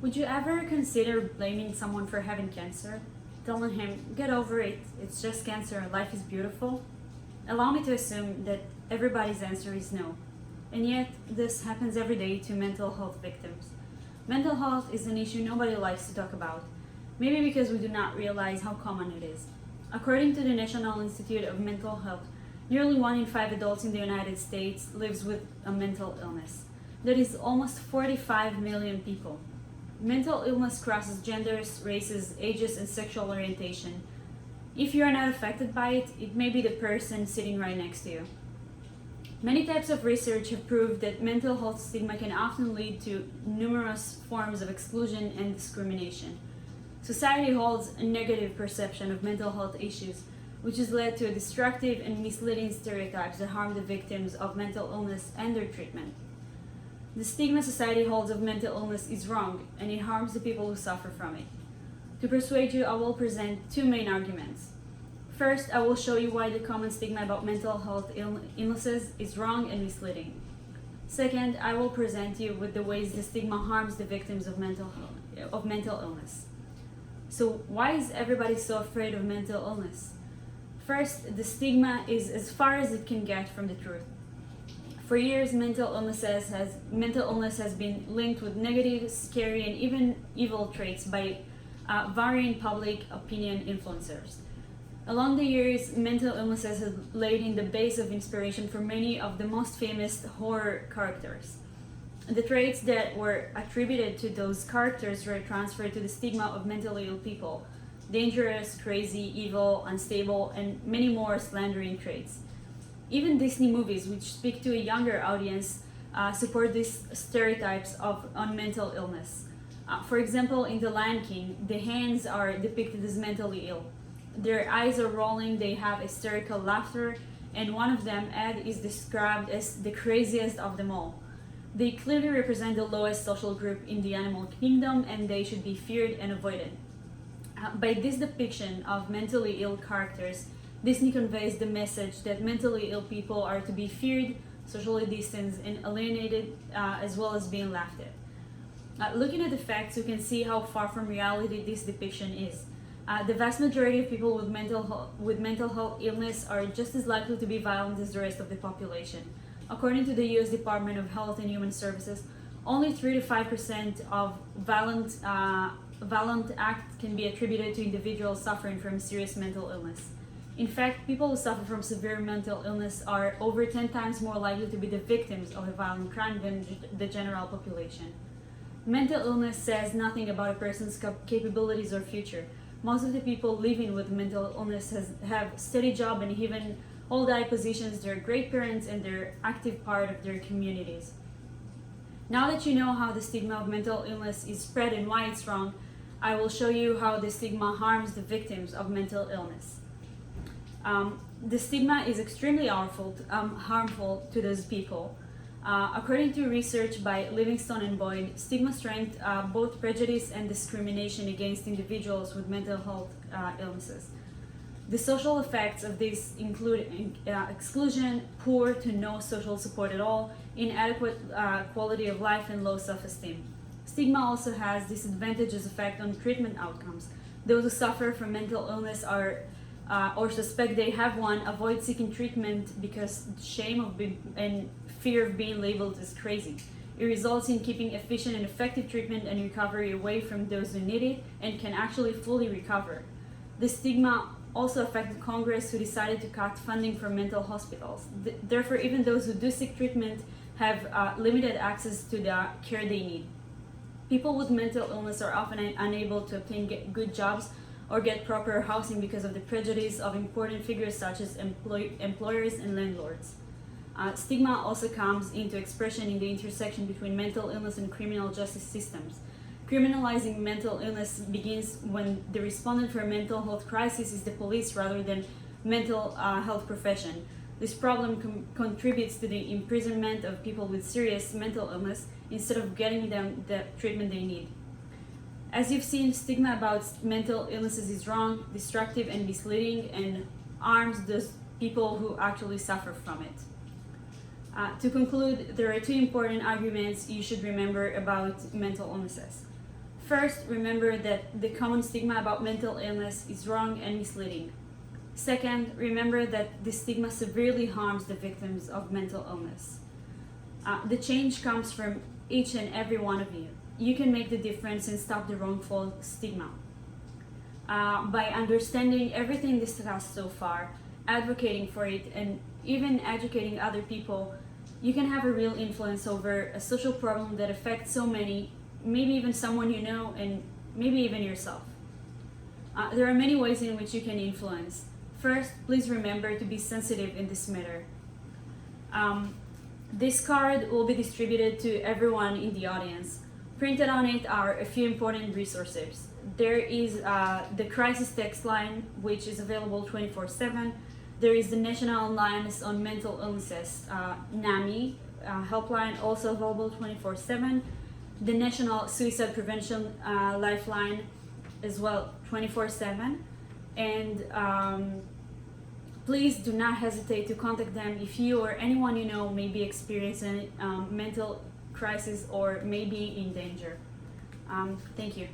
Would you ever consider blaming someone for having cancer? Telling him, get over it, it's just cancer, life is beautiful? Allow me to assume that everybody's answer is no. And yet, this happens every day to mental health victims. Mental health is an issue nobody likes to talk about, maybe because we do not realize how common it is. According to the National Institute of Mental Health, nearly 1 in 5 adults in the United States lives with a mental illness. That is almost 45 million people. Mental illness crosses genders, races, ages, and sexual orientation. If you are not affected by it, it may be the person sitting right next to you. Many types of research have proved that mental health stigma can often lead to numerous forms of exclusion and discrimination. Society holds a negative perception of mental health issues, which has led to destructive and misleading stereotypes that harm the victims of mental illness and their treatment. The stigma society holds of mental illness is wrong, and it harms the people who suffer from it. To persuade you, I will present 2 main arguments. First, I will show you why the common stigma about mental health illnesses is wrong and misleading. Second, I will present you with the ways the stigma harms the victims of mental illness. So why is everybody so afraid of mental illness? First, the stigma is as far as it can get from the truth. For years, mental illness has been linked with negative, scary, and even evil traits by varying public opinion influencers. Along the years, mental illnesses have laid in the base of inspiration for many of the most famous horror characters. The traits that were attributed to those characters were transferred to the stigma of mentally ill people: dangerous, crazy, evil, unstable, and many more slandering traits. Even Disney movies, which speak to a younger audience, support these stereotypes on mental illness. For example, in The Lion King, the hands are depicted as mentally ill. Their eyes are rolling, they have hysterical laughter, and one of them, Ed, is described as the craziest of them all. They clearly represent the lowest social group in the animal kingdom, and they should be feared and avoided. By this depiction of mentally ill characters, Disney conveys the message that mentally ill people are to be feared, socially distanced, and alienated, as well as being laughed at. Looking at the facts, you can see how far from reality this depiction is. The vast majority of people with mental health illness are just as likely to be violent as the rest of the population. According to the U.S. Department of Health and Human Services, only 3 to 5% of violent acts can be attributed to individuals suffering from serious mental illness. In fact, people who suffer from severe mental illness are over 10 times more likely to be the victims of a violent crime than the general population. Mental illness says nothing about a person's capabilities or future. Most of the people living with mental illness have steady job and even hold high positions. They're great parents and they're active part of their communities. Now that you know how the stigma of mental illness is spread and why it's wrong, I will show you how the stigma harms the victims of mental illness. The stigma is extremely harmful to those people. According to research by Livingstone and Boyd, stigma strengthens both prejudice and discrimination against individuals with mental health illnesses. The social effects of this include exclusion, poor to no social support at all, inadequate quality of life, and low self-esteem. Stigma also has disadvantageous effect on treatment outcomes. Those who suffer from mental illness or suspect they have one avoid seeking treatment because shame and fear of being labeled as crazy. It results in keeping efficient and effective treatment and recovery away from those who need it and can actually fully recover. The stigma also affected Congress, who decided to cut funding for mental hospitals. Therefore, even those who do seek treatment have limited access to the care they need. People with mental illness are often unable to obtain good jobs or get proper housing because of the prejudice of important figures such as employers and landlords. Stigma also comes into expression in the intersection between mental illness and criminal justice systems. Criminalizing mental illness begins when the respondent for a mental health crisis is the police rather than mental health profession. This problem contributes to the imprisonment of people with serious mental illness instead of getting them the treatment they need. As you've seen, stigma about mental illnesses is wrong, destructive, and misleading, and harms those people who actually suffer from it. To conclude, there are 2 important arguments you should remember about mental illnesses. First, remember that the common stigma about mental illness is wrong and misleading. Second, remember that the stigma severely harms the victims of mental illness. The change comes from each and every one of you. You can make the difference and stop the wrongful stigma. By understanding everything discussed so far, advocating for it, and even educating other people, you can have a real influence over a social problem that affects so many, maybe even someone you know, and maybe even yourself. There are many ways in which you can influence. First, please remember to be sensitive in this matter. This card will be distributed to everyone in the audience. Printed on it are a few important resources. There is the crisis text line, which is available 24/7. There is the National Alliance on Mental Illnesses, NAMI, helpline, also available 24/7. The National Suicide Prevention Lifeline as well, 24/7. And please do not hesitate to contact them if you or anyone you know may be experiencing mental crisis or may be in danger. Thank you.